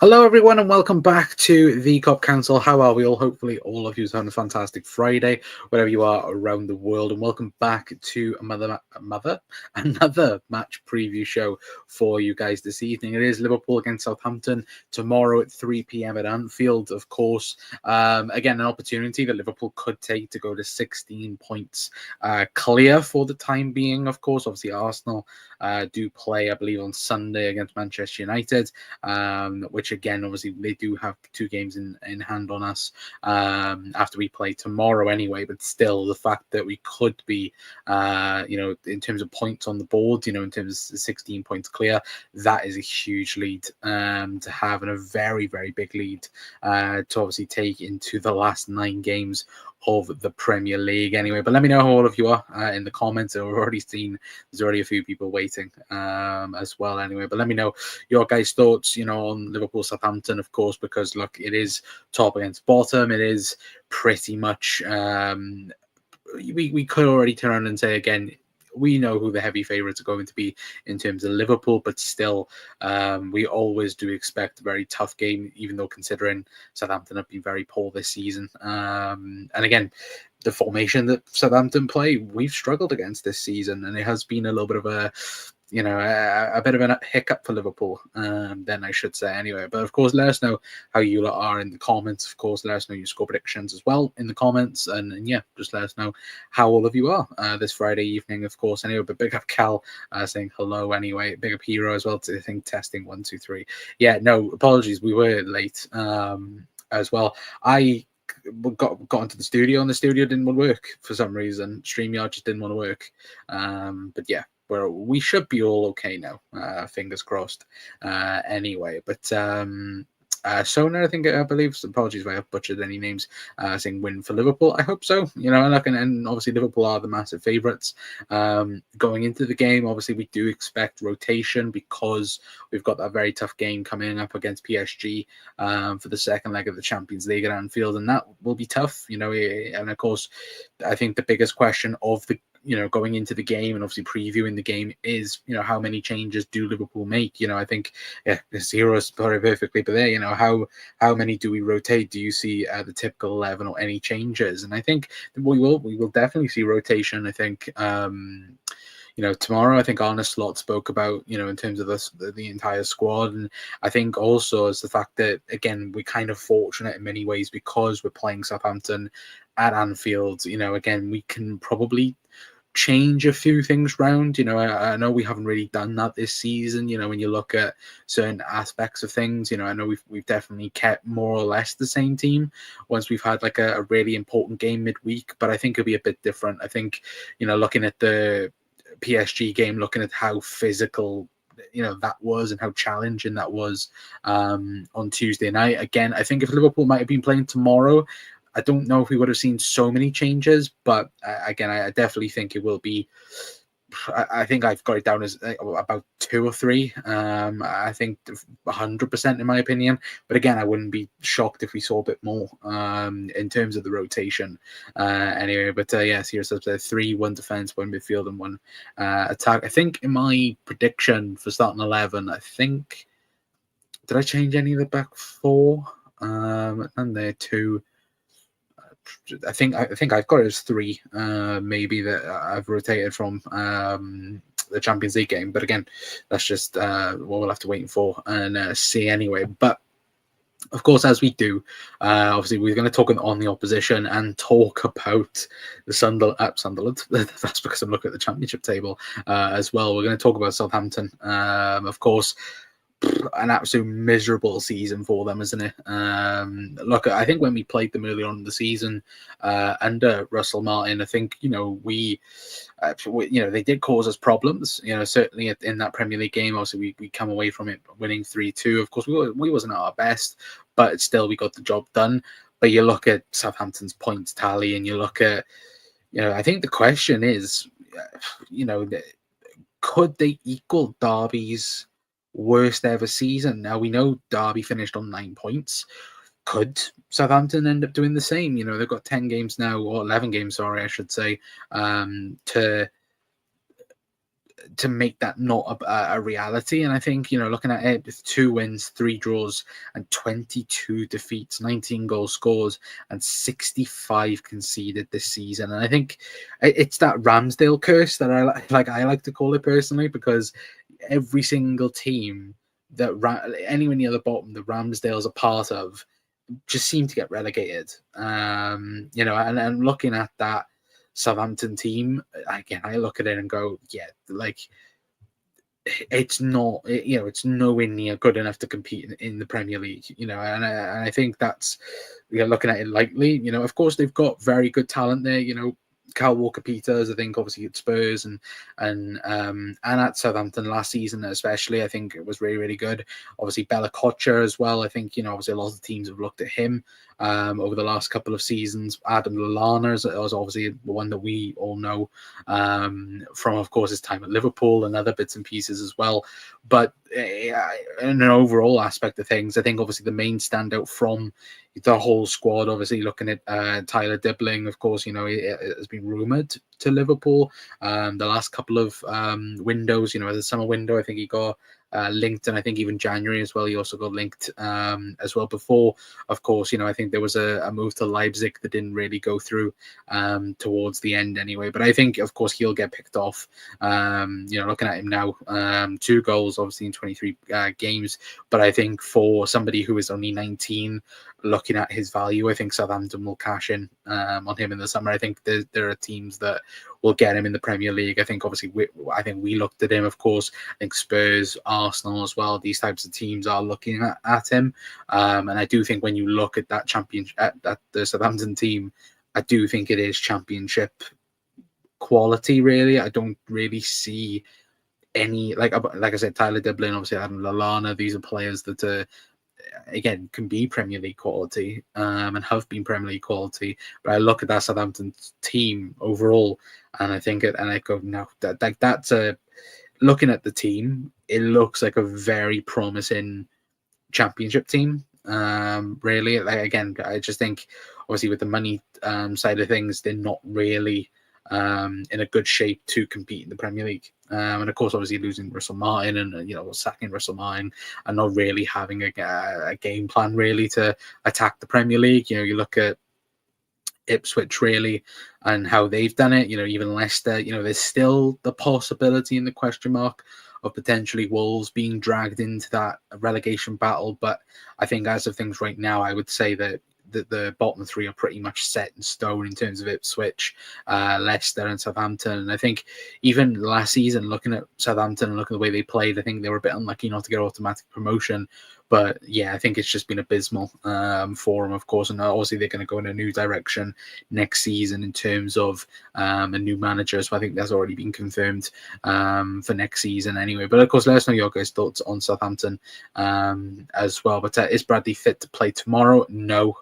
Hello, everyone, and welcome back to the Cop Council. How are we all? Hopefully, all of you are having a fantastic Friday, wherever you are around the world. And welcome back to another match preview show for you guys this evening. It is Liverpool against Southampton tomorrow at 3 p.m. at Anfield, of course. Again, an opportunity that Liverpool could take to go to 16 points clear for the time being, of course. Obviously, Arsenal do play, I believe, on Sunday against Manchester United, which again, obviously, they do have two games in hand on us after we play tomorrow anyway. But still, the fact that we could be, in terms of points on the board, in terms of 16 points clear, that is a huge lead to have, and a very, very big lead to obviously take into the last 9 games of the Premier League anyway. But let me know how all of you are in the comments. I've already seen there's already a few people waiting as well anyway. But let me know your guys' thoughts, on Liverpool Southampton, of course, because look, it is top against bottom. It is pretty much we could already turn around and say again, we know who the heavy favourites are going to be in terms of Liverpool, but still, we always do expect a very tough game, even though considering Southampton have been very poor this season. And again, the formation that Southampton play, we've struggled against this season, and it has been a little bit of a bit of a hiccup for Liverpool, then I should say anyway. But of course, let us know how you lot are in the comments. Of course, let us know your score predictions as well in the comments. And yeah, just let us know how all of you are this Friday evening, of course. Anyway, but big up Cal saying hello anyway. Big up Hero as well. I think testing 1, 2, 3. Yeah, no, apologies. We were late as well. I got into the studio, and the studio didn't want to work for some reason. StreamYard just didn't want to work. But yeah, we should be all okay now. Fingers crossed. Anyway, but Sona, I believe, apologies if I have butchered any names, saying win for Liverpool. I hope so. And obviously Liverpool are the massive favourites going into the game. Obviously, we do expect rotation because we've got that very tough game coming up against PSG for the second leg of the Champions League at Anfield, and that will be tough. And of course, I think the biggest question of the going into the game and obviously previewing the game is, how many changes do Liverpool make? I think, yeah, Zero's put it perfectly, but there, how many do we rotate? Do you see the typical 11 or any changes? And I think we will definitely see rotation. I think, tomorrow, I think Arne Slot spoke about, in terms of the entire squad. And I think also as the fact that, again, we're kind of fortunate in many ways because we're playing Southampton at Anfield. Again, we can probably change a few things round. I know we haven't really done that this season. When you look at certain aspects of things, I know we've definitely kept more or less the same team once we've had like a really important game midweek. But I think it'll be a bit different. I think, looking at the PSG game, looking at how physical that was and how challenging that was on Tuesday night. Again, I think if Liverpool might have been playing tomorrow, I don't know if we would have seen so many changes, but again, I definitely think it will be. I think I've got it down as about 2 or 3. I think 100% in my opinion. But again, I wouldn't be shocked if we saw a bit more in terms of the rotation. Anyway, but yes, here's 3, 1 defense, 1 midfield, and 1 attack. I think in my prediction for starting 11, did I change any of the back 4? And there 2. I think I've got it as 3, maybe that I've rotated from the Champions League game. But again, that's just what we'll have to wait for and see anyway. But of course, as we do, obviously we're going to talk on the opposition and talk about the Sunderland. That's because I'm looking at the Championship table as well. We're going to talk about Southampton, of course. An absolute miserable season for them, isn't it? Look, I think when we played them earlier on in the season under Russell Martin, I think we they did cause us problems. Certainly in that Premier League game, obviously we come away from it winning 3-2. Of course, we wasn't at our best, but still we got the job done. But you look at Southampton's points tally, and you look at I think the question is, could they equal Derby's worst ever season? Now we know Derby finished on 9 points. Could Southampton end up doing the same? They've got 10 games now, or 11 games, sorry, I should say, to to make that not a reality. And I think, looking at it with 2 wins, 3 draws, and 22 defeats, 19 goal scores, and 65 conceded this season. And I think it's that Ramsdale curse that I like to call it personally, because every single team that anyone near the bottom the Ramsdale's a part of just seem to get relegated. And looking at that Southampton team again, I look at it and go, yeah, like it's not, it's nowhere near good enough to compete in the Premier League, and I think that's, looking at it lightly. Of course they've got very good talent there. Kyle Walker-Peters, I think, obviously at Spurs and at Southampton last season, especially, I think it was really, really good. Obviously, Bella Kocher as well. I think, obviously a lot of teams have looked at him over the last couple of seasons. Adam Lallana is obviously the one that we all know from, of course, his time at Liverpool and other bits and pieces as well. But in an overall aspect of things, I think obviously the main standout from the whole squad, obviously looking at Tyler Dibbling, of course, it has been rumoured to Liverpool the last couple of windows, the summer window. I think he got linked, and I think even January as well, he also got linked as well before. Of course, I think there was a move to Leipzig that didn't really go through towards the end anyway. But I think, of course, he'll get picked off. Looking at him now, 2 goals, obviously, in 23 games. But I think for somebody who is only 19, looking at his value, I think Southampton will cash in on him in the summer. I think there are teams that will get him in the Premier League. I think obviously we looked at him, of course. I think Spurs, Arsenal as well. These types of teams are looking at him, and I do think when you look at that at the Southampton team, I do think it is Championship quality. Really, I don't really see any like I said, Tyler Dibbling, obviously Adam Lallana. These are players that again can be Premier League quality and have been Premier League quality. But I look at that Southampton team overall, and I think and I go, no, that's a. Looking at the team, it looks like a very promising Championship team. Really, again, I just think obviously with the money side of things, they're not really in a good shape to compete in the Premier League. And of course, obviously losing Russell Martin and sacking Russell Martin and not really having a game plan really to attack the Premier League. You look at Ipswich really and how they've done it. Even Leicester. There's still the possibility and the question mark of potentially Wolves being dragged into that relegation battle. But I think as of things right now, I would say that the bottom 3 are pretty much set in stone in terms of Ipswich, Leicester and Southampton. And I think even last season, looking at Southampton and looking at the way they played, I think they were a bit unlucky not to get automatic promotion. But yeah, I think it's just been abysmal for them, of course. And obviously they're going to go in a new direction next season in terms of a new manager. So I think that's already been confirmed for next season anyway. But of course, let us know your guys' thoughts on Southampton as well. But is Bradley fit to play tomorrow? No.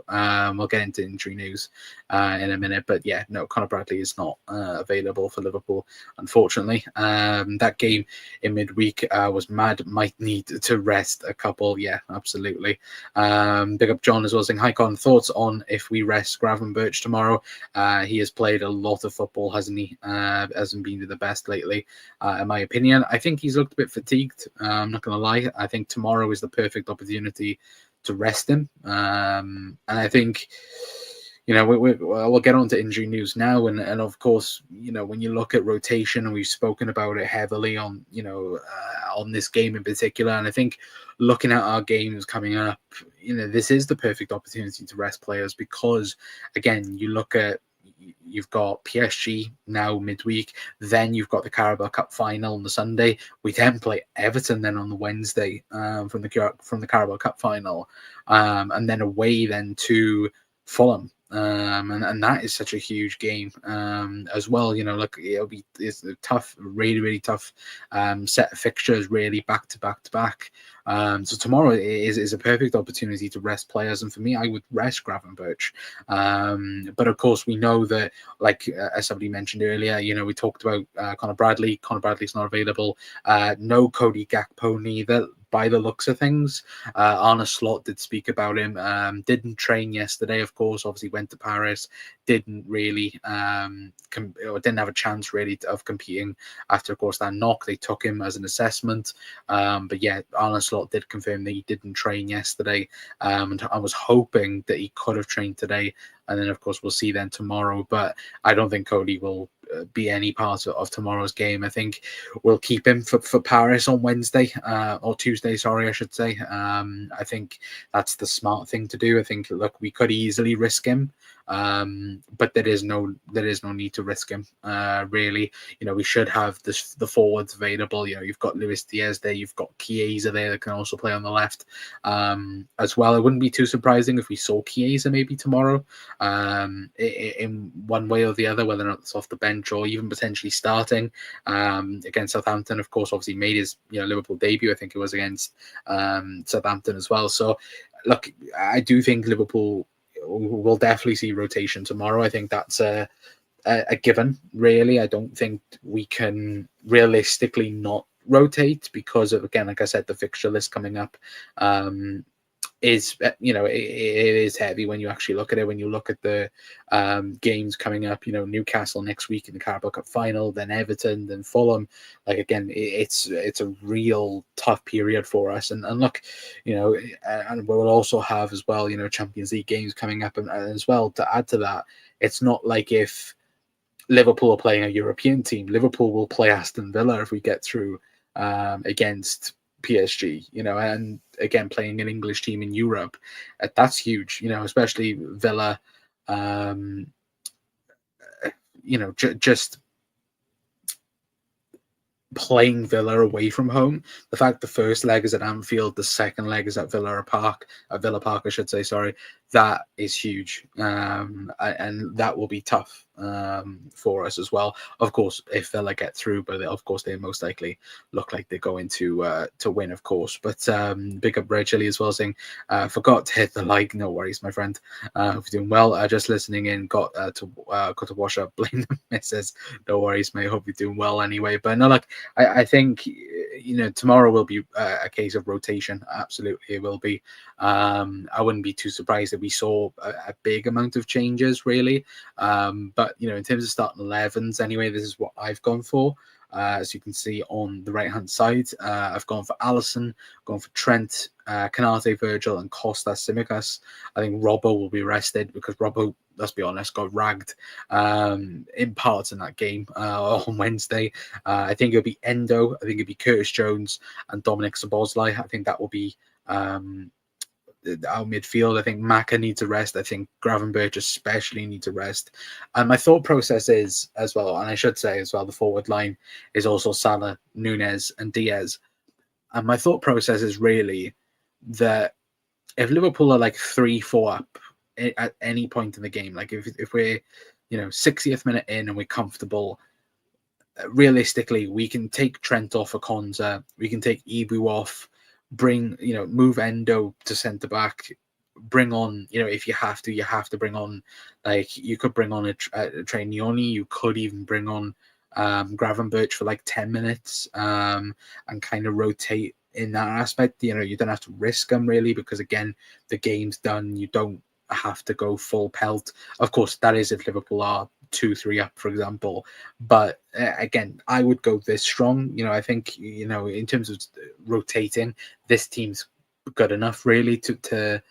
We'll get into injury news in a minute. But yeah, no, Conor Bradley is not available for Liverpool, unfortunately. That game in midweek was mad. Might need to rest a couple. Yeah, absolutely. Big up John as well, saying, hi Con, thoughts on if we rest Gravenberch tomorrow? He has played a lot of football, hasn't he? Hasn't been the best lately, in my opinion. I think he's looked a bit fatigued. I'm not going to lie. I think tomorrow is the perfect opportunity to rest him. And I think, we'll get on to injury news now. And of course, when you look at rotation, and we've spoken about it heavily on, on this game in particular. And I think looking at our games coming up, this is the perfect opportunity to rest players because, again, you look at, you've got PSG now midweek, then you've got the Carabao Cup final on the Sunday. We then play Everton then on the Wednesday from the Carabao Cup final, and then away then to Fulham. And that is such a huge game as well. It's a tough, really, really tough set of fixtures, really back to back. So tomorrow is a perfect opportunity to rest players, and for me, I would rest Gravenberch. But of course, we know that, like as somebody mentioned earlier, we talked about Conor Bradley. Conor Bradley's not available. No Cody Gakpo neither. by the looks of things. Arne Slot did speak about him. Didn't train yesterday, of course. Obviously went to Paris. Didn't really or didn't have a chance really of competing after, of course, that knock. They took him as an assessment. But yeah, Arne Slot did confirm that he didn't train yesterday. And I was hoping that he could have trained today. And then, of course, we'll see then tomorrow. But I don't think Cody will be any part of tomorrow's game. I think we'll keep him for Paris on Wednesday or Tuesday, sorry, I should say. I think that's the smart thing to do. I think, look, we could easily risk him, but there is no need to risk him. Really, we should have the forwards available. You've got Luis Diaz there, you've got Chiesa there that can also play on the left as well. It wouldn't be too surprising if we saw Chiesa maybe tomorrow, in one way or the other, whether or not it's off the bench or even potentially starting against Southampton. Of course, obviously made his Liverpool debut. I think it was against Southampton as well. So look, I do think Liverpool will definitely see rotation tomorrow. I think that's a given, really. I don't think we can realistically not rotate because of, again, like I said, the fixture list coming up is, it is heavy when you actually look at it. When you look at the games coming up, Newcastle next week in the Carabao Cup final, then Everton, then Fulham. Like, again, it's a real tough period for us. And look, and we'll also have as well, Champions League games coming up, and as well, to add to that, it's not like if Liverpool are playing a European team, Liverpool will play Aston Villa if we get through against PSG, and again, playing an English team in Europe, that's huge, especially Villa, just playing Villa away from home. The fact the first leg is at Anfield, the second leg is at Villa Park, I should say, sorry, that is huge. And that will be tough for us as well. Of course, if Villa get through, but of course they most likely look like they're going to win, of course. But big up Red Chili as well, saying, forgot to hit the like. No worries, my friend. Hope you're doing well. Just listening in, got to wash up, blame the misses. No worries, mate. Hope you're doing well anyway. But no, like, I think tomorrow will be a case of rotation. Absolutely, it will be. I wouldn't be too surprised if we saw a big amount of changes, really. But in terms of starting 11s, anyway, this is what I've gone for. As you can see on the right-hand side, I've gone for Alisson, gone for Trent, Canate, Virgil, and Costa Simicas. I think Robbo will be rested because Robbo, let's be honest, got ragged in parts in that game on Wednesday. I think it'll be Endo. I think it'll be Curtis Jones and Dominic Szoboszlai. I think that will be our midfield. I think Maka needs a rest. I think Gravenberch especially needs a rest. And my thought process is as well, and I should say as well, the forward line is also Salah, Nunez, and Diaz. And my thought process is really that if Liverpool are like 3-4 up at any point in the game, like if we're 60th minute in and we're comfortable, realistically we can take Trent off for Konza, we can take Ibu off, move Endo to centre back, bring on, if you have to bring on, like, you could bring on a Trainioni, you could even bring on Gravenberch for like 10 minutes and kind of rotate in that aspect. You don't have to risk them really, because again, the game's done. You don't have to go full pelt. Of course, that is if Liverpool are 2-3 up, for example. But again, I would go this strong. I think in terms of rotating, this team's good enough really to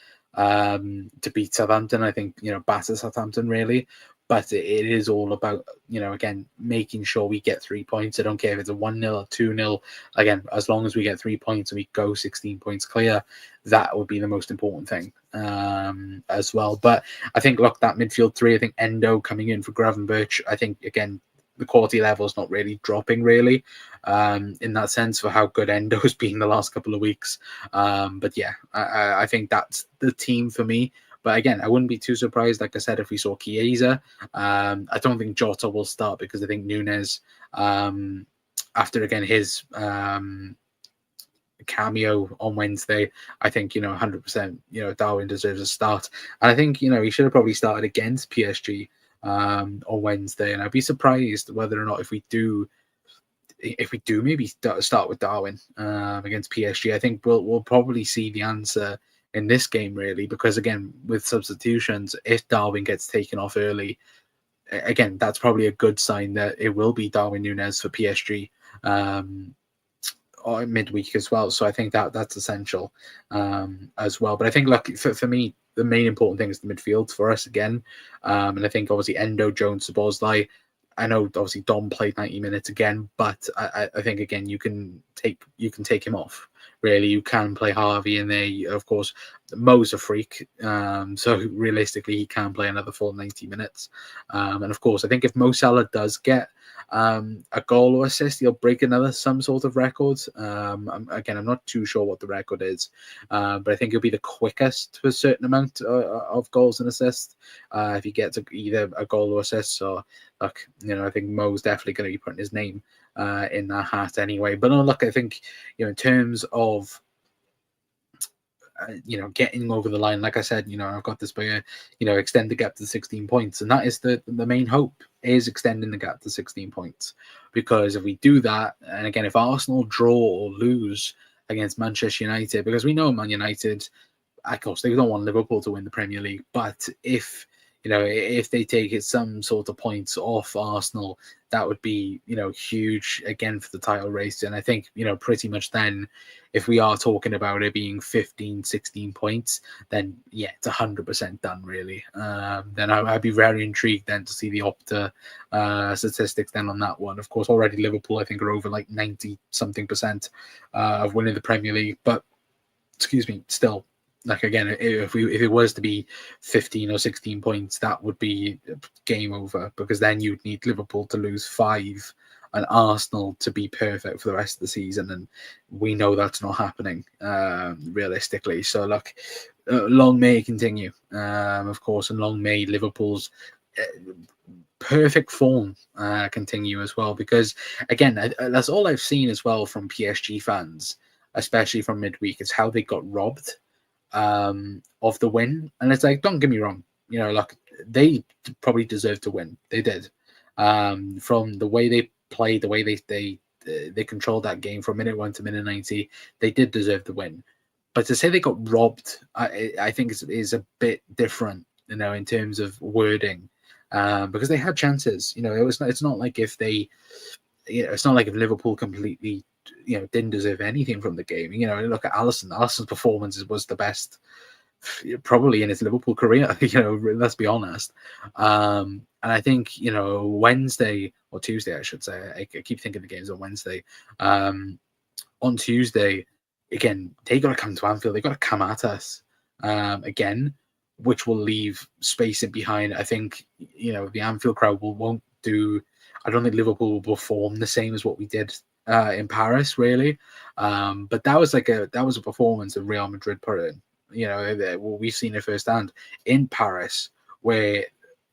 beat Southampton. I think batter Southampton really. But it is all about, again, making sure we get 3 points. I don't care if it's a 1-0 or 2-0. Again, as long as we get 3 points and we go 16 points clear, that would be the most important thing as well. But I think, look, that midfield three, I think Endo coming in for Gravenberch, I think, again, the quality level is not really dropping, really, in that sense, for how good Endo's been the last couple of weeks. But yeah, I think that's the team for me. But again, I wouldn't be too surprised, like I said, if we saw Chiesa. I don't think Jota will start because I think Nunez, after, again, his cameo on Wednesday, I think, 100%, Darwin deserves a start. And I think, he should have probably started against PSG on Wednesday. And I'd be surprised whether or not if we do if we do maybe start with Darwin against PSG, I think we'll probably see the answer in this game really, because again with substitutions, if Darwin gets taken off early, again that's probably a good sign that it will be Darwin Núñez for PSG. Or midweek as well. So I think that's essential as well. But I think like for me, the main important thing is the midfield for us again. And I think obviously Endo, Jones, Szoboszlai. I know obviously Dom played 90 minutes again, but I think again you can take him off. Really, you can play Harvey in there. Of course, Mo's a freak, so realistically he can play another full 90 minutes. And of course, I think if Mo Salah does get a goal or assist, he'll break some sort of record. I'm not too sure what the record is, but I think he'll be the quickest to a certain amount of goals and assists if he gets either a goal or assist. So, look, I think Mo's definitely going to be putting his name in that hat anyway. But no, look, I think in terms of getting over the line, like I said, I've got this by extend the gap to 16 points, and that is the main hope, is extending the gap to 16 points. Because if we do that, and again, if Arsenal draw or lose against Manchester United, because we know Man United, of course, they don't want Liverpool to win the Premier League, but if they take it some sort of points off Arsenal, that would be, huge again for the title race. And I think, pretty much then, if we are talking about it being 15, 16 points, then yeah, it's 100% done really. Then I'd be very intrigued then to see the Opta statistics then on that one. Of course, already Liverpool, I think, are over like 90 something percent of winning the Premier League, but excuse me, still, like again, if it was to be 15 or 16 points, that would be game over, because then you'd need Liverpool to lose 5 and Arsenal to be perfect for the rest of the season, and we know that's not happening realistically. So look, long may it continue, of course, and long may Liverpool's perfect form continue as well, because again, that's all I've seen as well from PSG fans, especially from midweek, is how they got robbed of the win. And it's like, don't get me wrong, like they probably deserved to win. They did. From the way they played, the way they controlled that game from minute 1 to minute 90, they did deserve the win. But to say they got robbed, I think is a bit different, in terms of wording, because they had chances. It's not like if they, it's not like if Liverpool completely didn't deserve anything from the game. Look at Alisson's performance was the best probably in his Liverpool career, let's be honest. And I think, Wednesday or Tuesday, I should say, I keep thinking the game's on Wednesday. On Tuesday, again, they got to come to Anfield. They got to come at us again, which will leave space in behind. I think, the Anfield crowd won't do. I don't think Liverpool will perform the same as what we did in Paris, really. But that was a performance that Real Madrid put in. We've seen it firsthand in Paris, where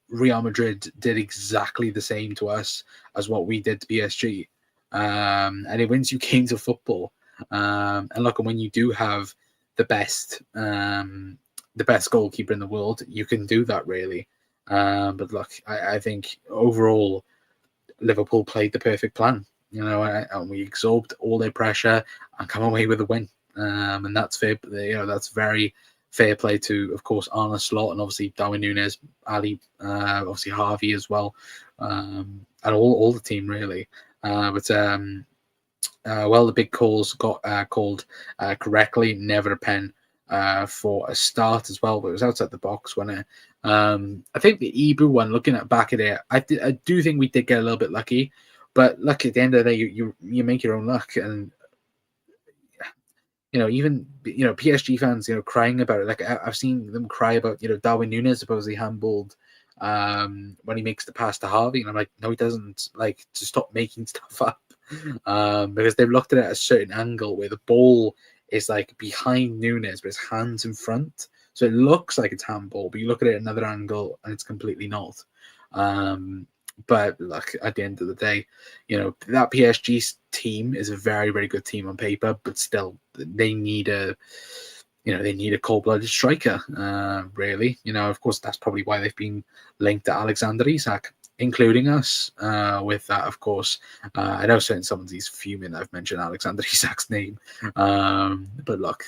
Real Madrid did exactly the same to us as what we did to PSG. And it wins you games of football. And look, when you do have the best goalkeeper in the world, you can do that, really. But look, I think overall, Liverpool played the perfect plan, and we absorbed all their pressure and come away with a win. And that's fair. That's very fair play to, of course, Arne Slot and obviously Darwin Núñez, Ali, obviously Harvey as well, and all the team really. But the big calls got called correctly. Never a pen for a start as well, but it was outside the box when it. I think the Ibu one, looking back at it, I do think we did get a little bit lucky, but lucky at the end of the day, you make your own luck. And even PSG fans, crying about it. Like I've seen them cry about Darwin Núñez supposedly handballed when he makes the pass to Harvey, and I'm like, no, he doesn't. Like, to stop making stuff up, because they've looked at it at a certain angle where the ball is like behind Núñez, but his hands in front, so it looks like it's handball. But you look at it at another angle, and it's completely not. But look, at the end of the day, that PSG team is a very, very good team on paper, but still, they need a cold-blooded striker, really. Of course, that's probably why they've been linked to Alexander Isak. including us with that, of course. I know certain someone's fuming that I've mentioned Alexander Isak's name. But look,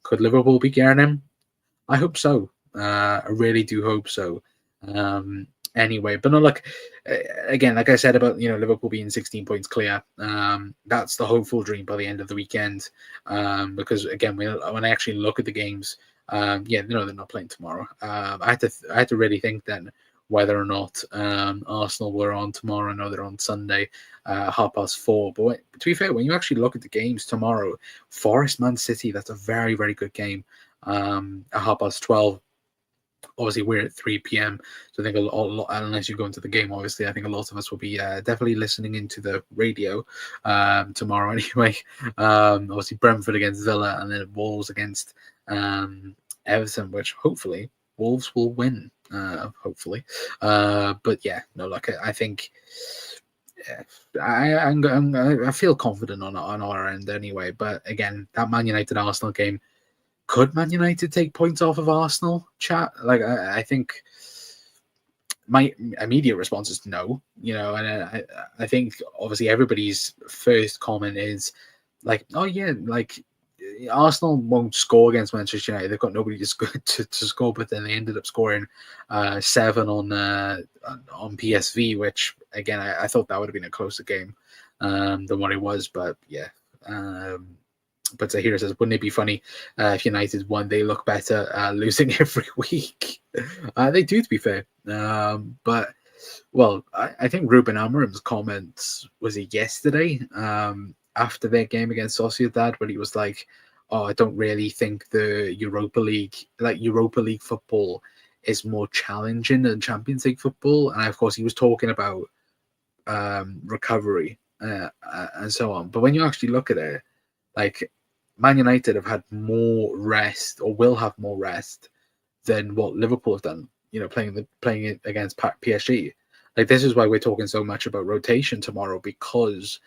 could Liverpool be getting him? I hope so. I really do hope so. Anyway, but no, look, again, like I said about Liverpool being 16 points clear, that's the hopeful dream by the end of the weekend. Because again, when I actually look at the games, yeah, no, they're not playing tomorrow. I had to really think then whether or not Arsenal were on tomorrow. I know they're on Sunday, 4:30. But to be fair, when you actually look at the games tomorrow, Forest Man City, that's a very, very good game. At 12:30. Obviously, we're at 3 p.m. So I think a lot, unless you go into the game, obviously, I think a lot of us will be definitely listening into the radio tomorrow anyway. Obviously, Brentford against Villa and then Wolves against Everton, which hopefully Wolves will win. Hopefully. But yeah, no, look, I think I feel confident on our end anyway. But again, that Man United Arsenal game, could Man United take points off of Arsenal? Chat, like I think my immediate response is no. And I think obviously everybody's first comment is like, oh yeah, like Arsenal won't score against Manchester United. They've got nobody to score, but then they ended up scoring 7 on PSV, which again I thought that would have been a closer game than what it was. But yeah. But Zahira says, wouldn't it be funny if United won? They look better losing every week. They do, to be fair. But, well, I think Ruben Amorim's comments, was it yesterday, after their game against Sociedad, where he was like, oh, I don't really think the Europa League football is more challenging than Champions League football. And, of course, he was talking about recovery and so on. But when you actually look at it, like, Man United have had more rest, or will have more rest, than what Liverpool have done. Playing it against PSG. Like, this is why we're talking so much about rotation tomorrow, because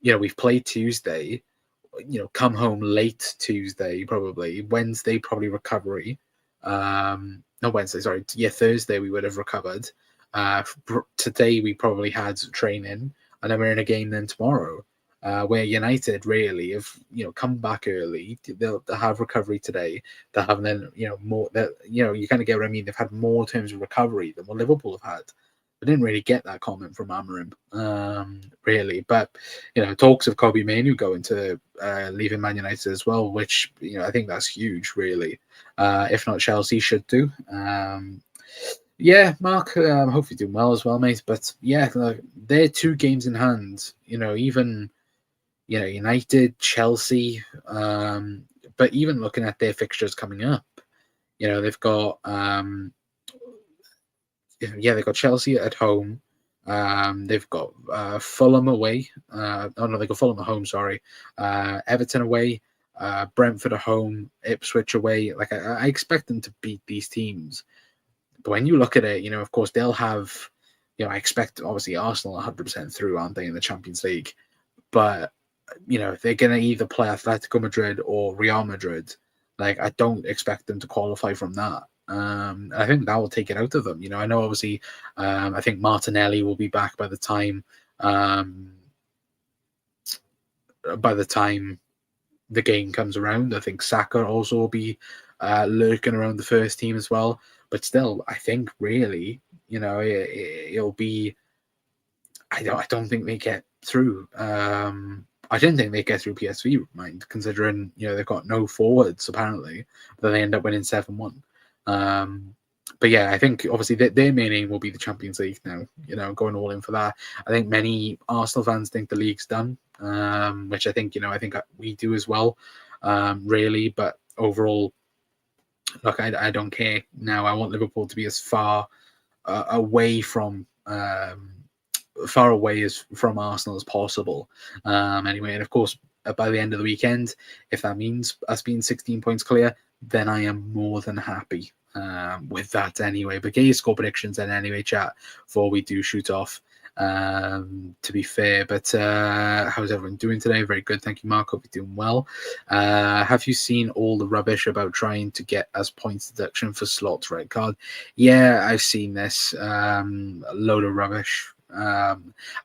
we've played Tuesday. Come home late Tuesday, probably Wednesday, probably recovery. Not Wednesday, sorry. Yeah, Thursday we would have recovered. Today we probably had training, and then we're in a game then tomorrow. Where United really have come back early, they'll have recovery today. They'll have then more that you kind of get what I mean. They've had more terms of recovery than what Liverpool have had. I didn't really get that comment from Amorim, really. But talks of Kobe Mainoo going to leaving Man United as well, which I think that's huge, really. If not, Chelsea should do. Yeah, Mark, hopefully doing well as well, mate. But yeah, they're 2 games in hand. Even. United, Chelsea, but even looking at their fixtures coming up, they've got they've got Chelsea at home, they've got Fulham away. They got Fulham at home. Sorry, Everton away, Brentford at home, Ipswich away. Like I expect them to beat these teams, but when you look at it, of course they'll have. I expect obviously Arsenal 100% through, aren't they, in the Champions League, but. They're going to either play Atletico Madrid or Real Madrid. Like, I don't expect them to qualify from that. I think that will take it out of them. I know obviously, I think Martinelli will be back by the time the game comes around. I think Saka also will be lurking around the first team as well. But still, I think really, it'll be. I don't think they get through. I didn't think they'd get through PSV, mind, considering they've got no forwards apparently, but they end up winning 7-1. But yeah, I think obviously their main aim will be the Champions League now. Going all in for that. I think many Arsenal fans think the league's done, which I think we do as well, really. But overall, look, I don't care now. I want Liverpool to be as far away from. Far away from Arsenal as possible. Anyway, and of course, by the end of the weekend, if that means us being 16 points clear, then I am more than happy with that anyway. But get your score predictions then anyway, chat, before we do shoot off. to be fair. But how's everyone doing today? Very good, thank you, Mark. Hope you're doing well. Have you seen all the rubbish about trying to get as points deduction for slots red card? Yeah, I've seen this. A load of rubbish. I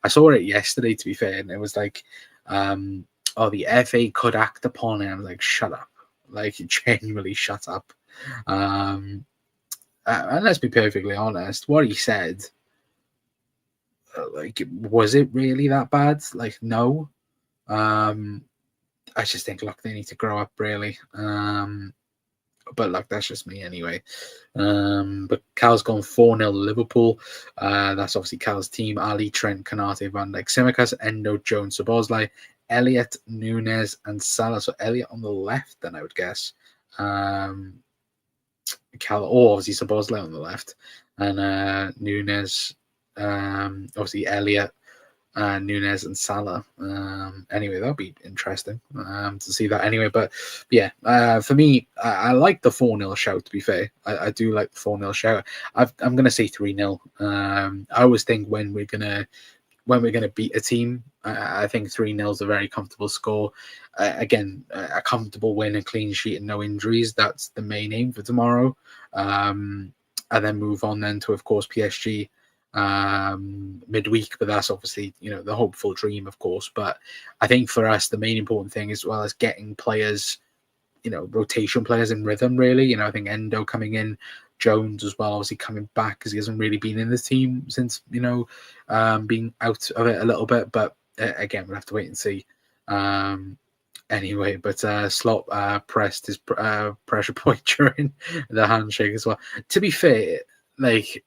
saw it yesterday, to be fair, and it was like, oh, the FA could act upon it. I was like, shut up. Like, genuinely shut up. And let's be perfectly honest, what he said, like, was it really that bad? Like, no. I just think, look, they need to grow up, really. But like, that's just me anyway. But Cal's gone 4-0 Liverpool. That's obviously Cal's team. Ali, Trent, Kanate, Van Dijk, Tsimikas, Endo, Jones, Szoboszlai, Elliott, Nunes, and Salah. So Elliott on the left, then I would guess. Cal, obviously Szoboszlai on the left, and Nunes, obviously Elliott, Nunes and Salah. Anyway, that'll be interesting to see that anyway. But yeah, for me, I like the 4-0 shout, to be fair. I do like the 4-0 shout. I'm going to say 3-0. I always think when we're going to beat a team, I think 3-0 is a very comfortable score. Again, a comfortable win, a clean sheet, and no injuries. That's the main aim for tomorrow. And then move on then to, of course, PSG midweek, but that's obviously, the hopeful dream, of course. But I think for us, the main important thing, as well as getting players, rotation players in rhythm, really. I think Endo coming in, Jones as well, obviously coming back, because he hasn't really been in the team since, being out of it a little bit. But again, we'll have to wait and see. Anyway, but Slot pressed his pressure point during the handshake as well. To be fair, like,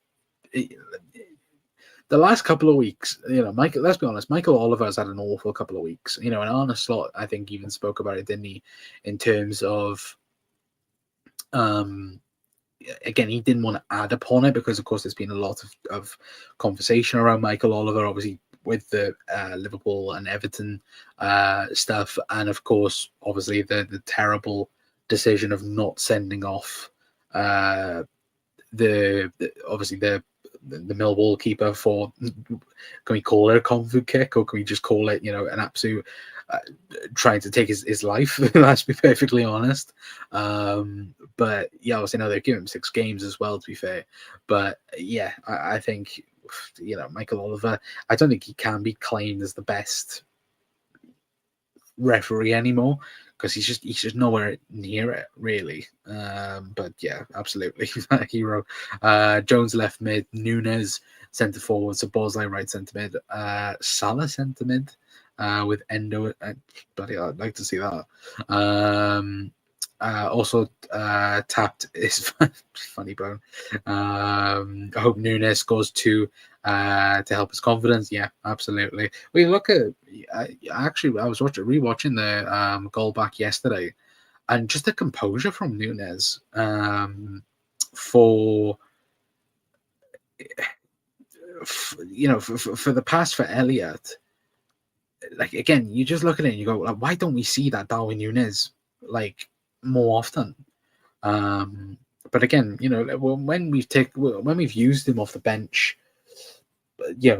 the last couple of weeks, Michael, let's be honest, Michael Oliver's had an awful couple of weeks, and Arne Slot, I think, even spoke about it, didn't he, in terms of, again, he didn't want to add upon it, because, of course, there's been a lot of conversation around Michael Oliver, obviously, with the Liverpool and Everton stuff, and, of course, obviously, the terrible decision of not sending off the Millwall keeper for, can we call it a kung fu kick, or can we just call it, an absolute trying to take his life? Let's be perfectly honest. But yeah, obviously now they've given him 6 games as well, to be fair. But yeah, I think, Michael Oliver, I don't think he can be claimed as the best referee anymore, because he's just nowhere near it, really. But yeah, absolutely, hero. Jones left mid, Nunes centre forward, Szoboszlai right centre mid, Salah centre mid, with Endo. Bloody hell, I'd like to see that. Also tapped is funny bone. I hope Nunes scores 2 to help his confidence. Yeah, absolutely. We look at, actually, I was rewatching the goal back yesterday, and just the composure from Nunes for the pass for Elliott. Like, again, you just look at it and you go, like, why don't we see that Darwin Nunes like more often? But again, when we've used him off the bench,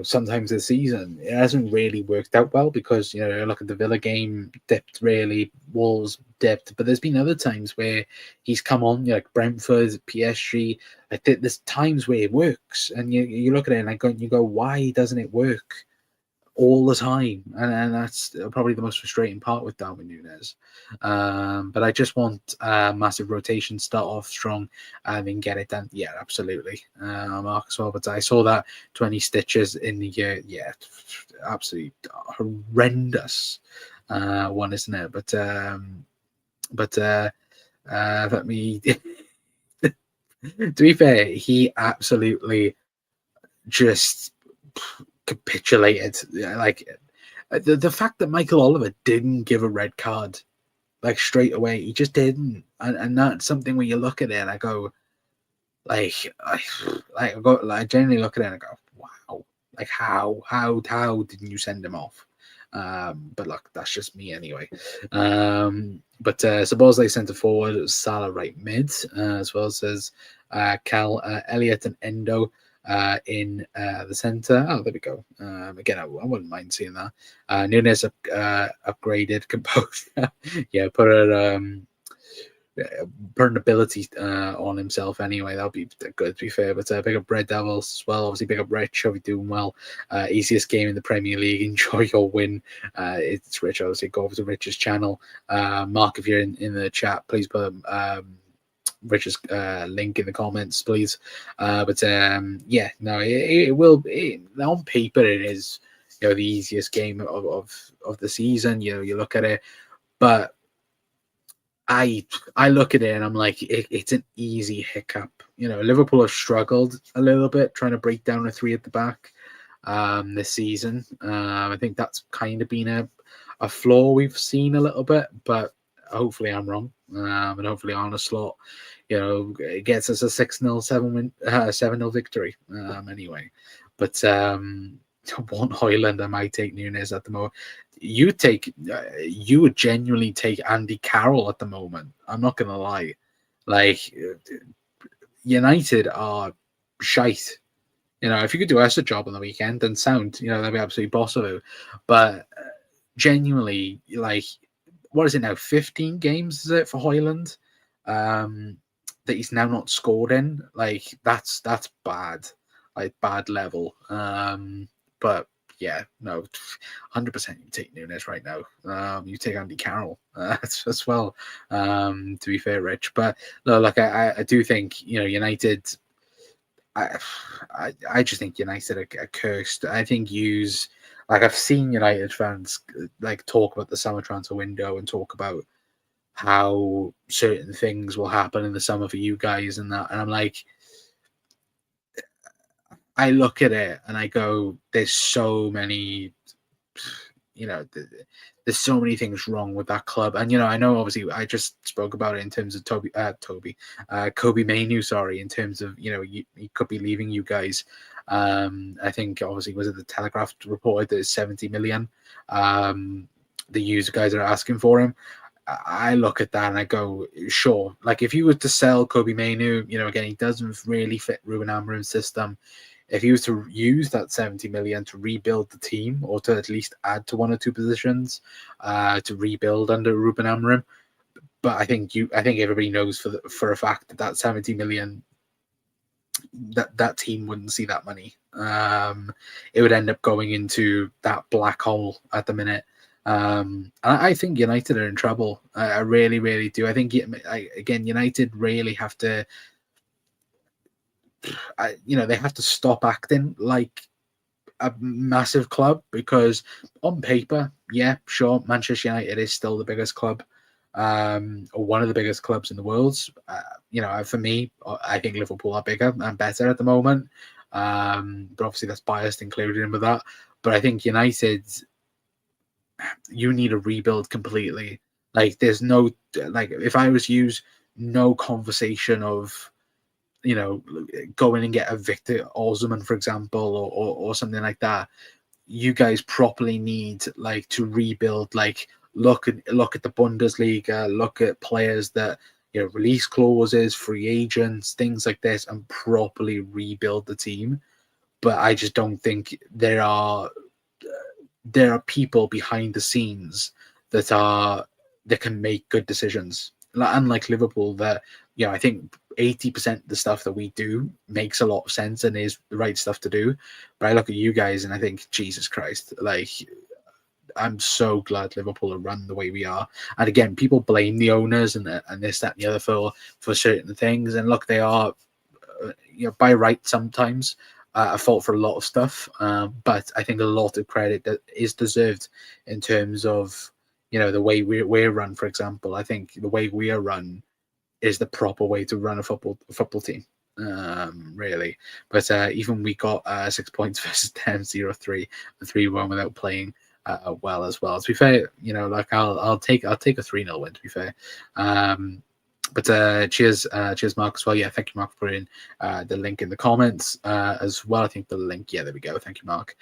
sometimes this season, it hasn't really worked out well, because look at the Villa game, dipped really, Wolves dipped, but there's been other times where he's come on, like Brentford, PSG. Like, there's times where it works, and you look at it and you go, why doesn't it work all the time? And that's probably the most frustrating part with Darwin Nunes. But I just want massive rotation, start off strong, and then get it done. Yeah, absolutely, Mark as well. But I saw that 20 stitches in the year. Yeah, absolutely horrendous one, isn't it? But let me. To be fair, he absolutely just capitulated. Like, the fact that Michael Oliver didn't give a red card, like, straight away, he just didn't, and that's something where you look at it and I go, I generally look at it and I go, wow, like, how didn't you send him off? But look, that's just me anyway. But Szoboszlai centre forward, Salah right mid, as well as Cal, Elliott and Endo in the centre. Oh, there we go. Again, I wouldn't mind seeing that. Nunes upgraded composure. Yeah, put an ability on himself anyway. That'll be good, to be fair. But big up Red Devils as well. Obviously, big up Rich. Hope you're doing well. Easiest game in the Premier League. Enjoy your win. It's Rich. Obviously, go over to Rich's channel. Mark, if you're in the chat, please put Rich's link in the comments, please. Yeah, no, it will. On paper, it is the easiest game of the season. You look at it, but I look at it and I'm like, it's an easy hiccup. Liverpool have struggled a little bit trying to break down a three at the back this season. I think that's kind of been a flaw we've seen a little bit, but hopefully I'm wrong. And hopefully Arne Slot, it gets us a 6-0, 7-0 victory anyway. But want Højlund, I might take Nunes at the moment. You would genuinely take Andy Carroll at the moment. I'm not gonna lie. Like, United are shite. If you could do us a job on the weekend, then sound, they'd be absolutely boss of it. But genuinely, like, what is it now? 15 games is it for Højlund? That he's now not scored in. Like, that's bad. Like, bad level. But yeah, no, 100% you take Nunes right now. You take Andy Carroll as well. To be fair, Rich, but no, like I do think United. I just think United are cursed. I think I've seen United fans like talk about the summer transfer window and talk about how certain things will happen in the summer for you guys and that, and I'm like. I look at it and I go, there's so many, there's so many things wrong with that club. And, I know obviously I just spoke about it in terms of Kobe Mainoo, sorry, in terms of, he could be leaving you guys. I think obviously was it the Telegraph reported that it's 70 million. The user guys are asking for him. I look at that and I go, sure. Like if you were to sell Kobe Mainoo, again, he doesn't really fit Ruben Amorim's system. If he was to use that 70 million to rebuild the team or to at least add to one or two positions to rebuild under Ruben Amorim, but I think everybody knows for a fact that 70 million that team wouldn't see that money. It would end up going into that black hole at the minute. I think United are in trouble. I really, really do. I think United really have to. They have to stop acting like a massive club because on paper, yeah, sure, Manchester United is still the biggest club, or one of the biggest clubs in the world. For me, I think Liverpool are bigger and better at the moment. But obviously that's biased included in with that. But I think United, you need a rebuild completely. Like there's no, like if I was used, no conversation of, go in and get a Victor Osimhen, for example, or something like that. You guys properly need to rebuild. Look at the Bundesliga, look at players that release clauses, free agents, things like this, and properly rebuild the team. But I just don't think there are people behind the scenes that can make good decisions. Unlike Liverpool, that I think 80% of the stuff that we do makes a lot of sense and is the right stuff to do. But I look at you guys and I think, Jesus Christ, I'm so glad Liverpool are run the way we are. And again, people blame the owners and this, that, and the other for certain things. And look, they are, by right sometimes a fault for a lot of stuff. But I think a lot of credit that is deserved in terms of, the way we're run, for example. I think the way we are run is the proper way to run a football team, really. But even we got 6 points versus them, 0-3, and 3-1 without playing well as well. To be fair, I'll take a 3-0 win. To be fair, But cheers, Mark, as well. Yeah, thank you, Mark, for putting the link in the comments as well. I think the link, yeah, there we go. Thank you, Mark,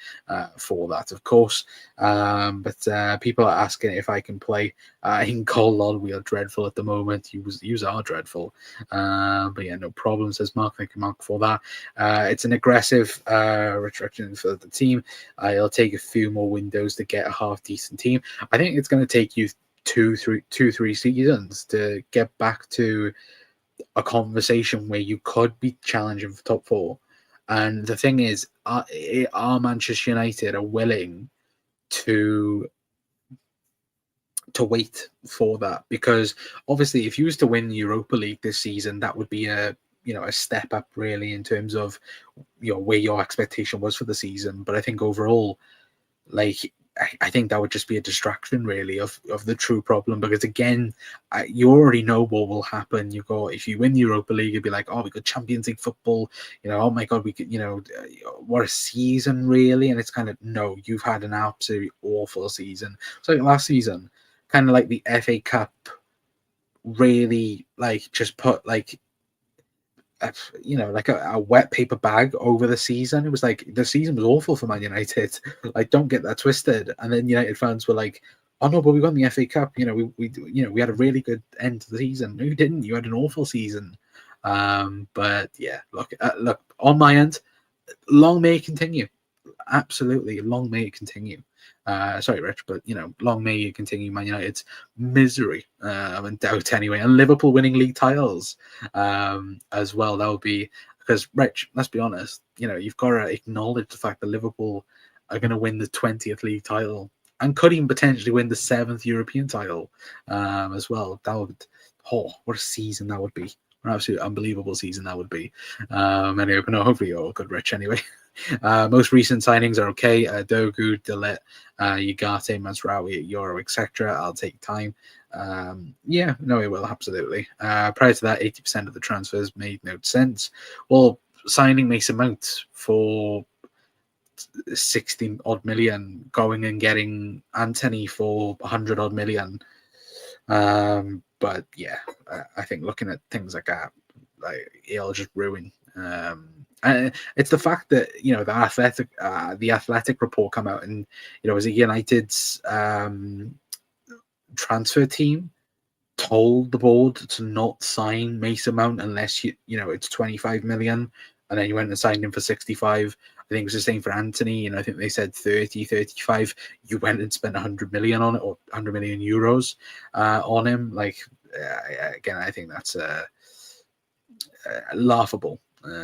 for that, of course. But people are asking if I can play in Colon. We are dreadful at the moment. You are dreadful. But yeah, no problem, says Mark. Thank you, Mark, for that. It's an aggressive restriction for the team. It'll take a few more windows to get a half decent team. I think it's going to take you 3 seasons to get back to a conversation where you could be challenging for top four. And the thing is, are Manchester United are willing to wait for that? Because obviously, if you was to win Europa League this season, that would be a step up really in terms of where your expectation was for the season. But I think overall, like, I think that would just be a distraction, really, of the true problem. Because again, you already know what will happen. You go, if you win the Europa League, you'd be like, oh, we got Champions League football. Oh my God, we could, what a season, really. And it's kind of, no, you've had an absolutely awful season. So last season, kind of like the FA Cup, really, like, just put like a wet paper bag over the season. It was like the season was awful for Man United. Like, don't get that twisted. And then United fans were like, "Oh no, but we won the FA Cup. We had a really good end to the season." No, you didn't. You had an awful season. But yeah, look on my end, long may it continue. Absolutely, long may it continue. Sorry, Rich, but long may it continue Man United's misery and doubt anyway. And Liverpool winning league titles as well. That would be, because, Rich, let's be honest, you've got to acknowledge the fact that Liverpool are going to win the 20th league title and could even potentially win the 7th European title as well. That would, what a season that would be. An absolute unbelievable season that would be. Anyway, but no, hopefully you're all good, Rich, anyway. Most recent signings are okay. Dogu, Delet, Ugarte, Mazraoui, Euro, etc. I'll take time. Yeah, no, it will, absolutely. Prior to that, 80% of the transfers made no sense. Well, signing Mason Mount for 60 odd million, going and getting Anthony for 100 odd million. But yeah, I think looking at things like that, like, it'll just ruin. And it's the fact that the athletic report come out, and was it United's transfer team told the board to not sign Mason Mount unless it's 25 million, and then you went and signed him for 65. I think it was the same for Anthony, I think they said 30, 35. You went and spent 100 million on it, or 100 million euros on him. Like, again, I think that's laughable.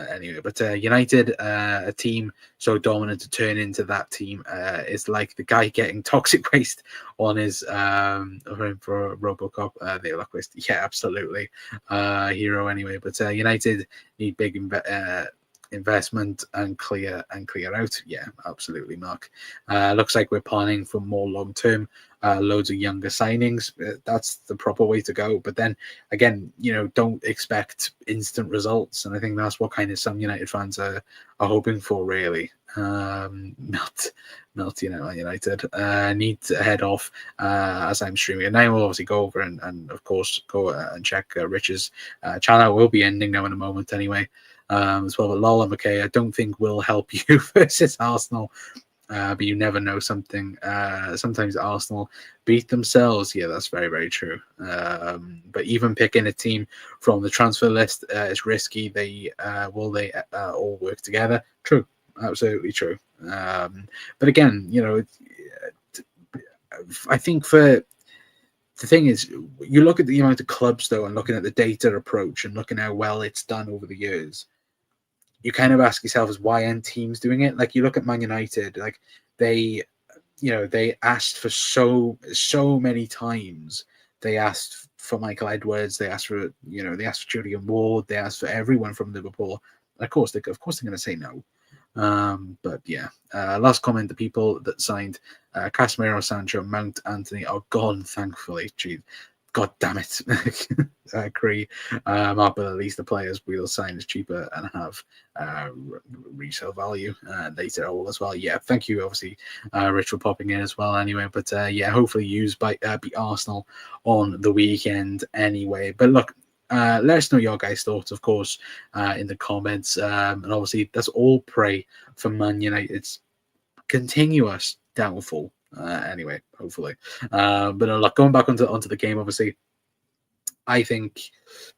Anyway, but United, a team so dominant to turn into that team, is like the guy getting toxic waste on his for Robocop. The luck waste, yeah, absolutely, hero anyway. But United need big investment and clear out. Yeah, absolutely, Mark. Looks like we're planning for more long term. Loads of younger signings. That's the proper way to go. But then again, don't expect instant results, and I think that's what kind of some United fans are hoping for, really. Not United need to head off as I'm streaming, and I will obviously go over and of course go and check Rich's channel. Will be ending now in a moment anyway. As well, but Lola McKay, I don't think will help you versus Arsenal. But you never know. Sometimes Arsenal beat themselves. Yeah, that's very, very true. But even picking a team from the transfer list is risky. They all work together? True, absolutely true. But again, I think the thing is, you look at the amount of clubs though, and looking at the data approach and looking how well it's done over the years, you kind of ask yourself, is why aren't teams doing it? Like, you look at Man United, like they asked for so many times. They asked for Michael Edwards. They asked for Julian Ward. They asked for everyone from Liverpool. Of course they're going to say no. But yeah, last comment: the people that signed Casemiro, Sancho, Mount, Anthony are gone, thankfully. Gee, God damn it. I agree. But at least the players we'll sign is cheaper and have resale value later all as well. Yeah, thank you, obviously, Rich, for popping in as well anyway. But yeah, hopefully beat Arsenal on the weekend anyway. But look, let us know your guys' thoughts, of course, in the comments. And obviously, let's all pray for Man United's continuous downfall. Anyway, hopefully. But look, going back onto the game, obviously, I think,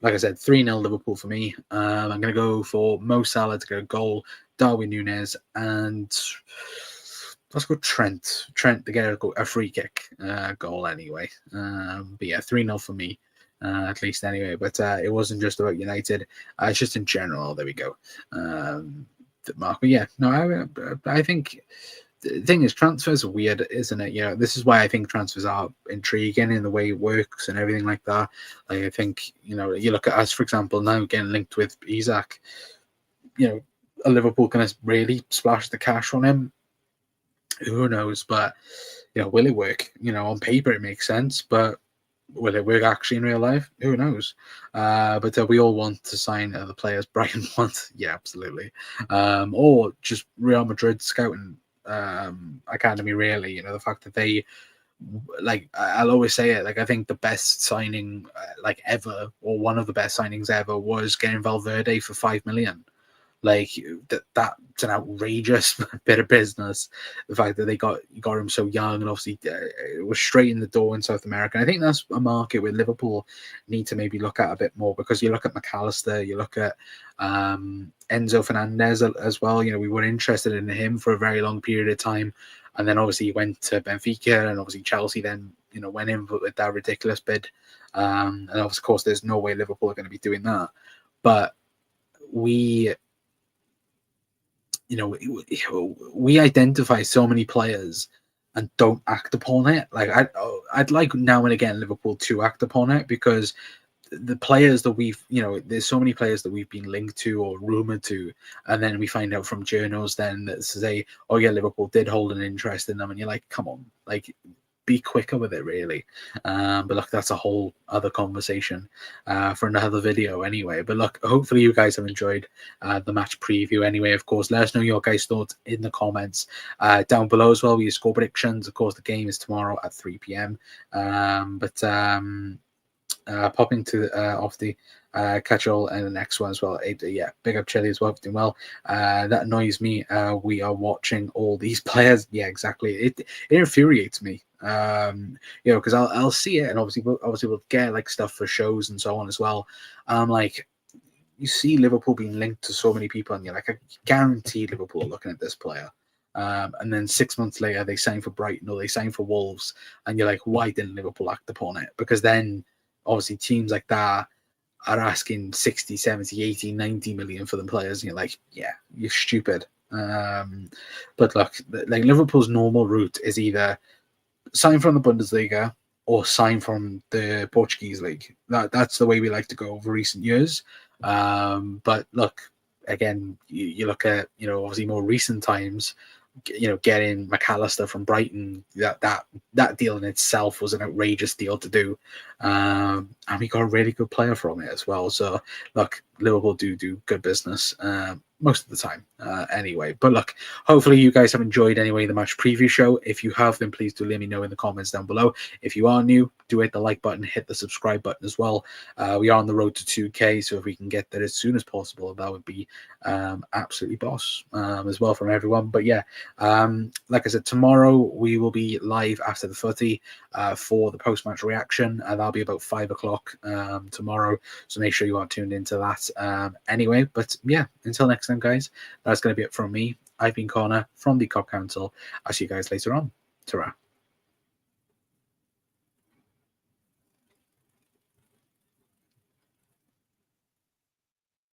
like I said, 3-0 Liverpool for me. I'm going to go for Mo Salah to get a goal, Darwin Núñez, and let's go Trent. Trent to get a free kick goal anyway. But yeah, 3-0 for me, at least anyway. But it wasn't just about United. It's just in general. There we go. Mark. But yeah, no, I think the thing is, transfers are weird, isn't it? You know, this is why I think transfers are intriguing in the way it works and everything like that. Like, I think, you know, you look at us, for example, now getting linked with Isak. You know, a Liverpool going to really splash the cash on him? Who knows? But, you know, will it work? You know, on paper it makes sense, but will it work actually in real life? Who knows? But we all want to sign the players Brighton wants. Yeah, absolutely. Or just Real Madrid scouting academy, really. You know, the fact that they, like, I'll always say it, like, I think the best signing like ever, or one of the best signings ever, was getting Valverde for 5 million. Like, that's an outrageous bit of business. The fact that they got him so young, and obviously it was straight in the door in South America. And I think that's a market where Liverpool need to maybe look at a bit more, because you look at McAllister, you look at Enzo Fernandez as well. You know, we were interested in him for a very long period of time, and then obviously he went to Benfica, and obviously Chelsea then, you know, went in with that ridiculous bid. And of course, there's no way Liverpool are going to be doing that. But we identify so many players and don't act upon it. Like, I'd like now and again Liverpool to act upon it, because the players that we've, you know, there's so many players that we've been linked to or rumored to, and then we find out from journals then that say, oh yeah, Liverpool did hold an interest in them, and you're like, come on, like, be quicker with it, really. But look, that's a whole other conversation for another video anyway. But look, hopefully you guys have enjoyed the match preview anyway. Of course, let us know your guys' thoughts in the comments down below as well with your score predictions. Of course, the game is tomorrow at 3 p.m. Popping to off the catch all and the next one as well. Yeah, big up Chile as well, doing well. That annoys me. We are watching all these players. Yeah, exactly. It infuriates me. You know, because I'll see it, and obviously we'll get like stuff for shows and so on as well. Like, you see Liverpool being linked to so many people, and you're like, I guarantee Liverpool are looking at this player. And then 6 months later, they sign for Brighton or they sign for Wolves, and you're like, why didn't Liverpool act upon it? Because then obviously teams like that are asking 60, 70, 80, 90 million for them players, and you're like, yeah, you're stupid. But look, like, Liverpool's normal route is either sign from the Bundesliga or sign from the Portuguese league. That's the way we like to go over recent years. But look, again, you look at, you know, obviously more recent times, you know, getting McAllister from Brighton, that deal in itself was an outrageous deal to do, and we got a really good player from it as well. So look, Liverpool do good business most of the time anyway. But look, hopefully you guys have enjoyed anyway the match preview show. If you have, then please do let me know in the comments down below. If you are new, do hit the like button, hit the subscribe button as well. We are on the road to 2K, so if we can get there as soon as possible, that would be absolutely boss as well from everyone. But yeah, like I said, tomorrow we will be live after the footy for the post-match reaction, and that'll be about 5 o'clock tomorrow, so make sure you are tuned into that anyway. But yeah, until next time, guys, that's going to be it from me. I've been Connor from the Cop Council. I'll see you guys later on. Ta-ra.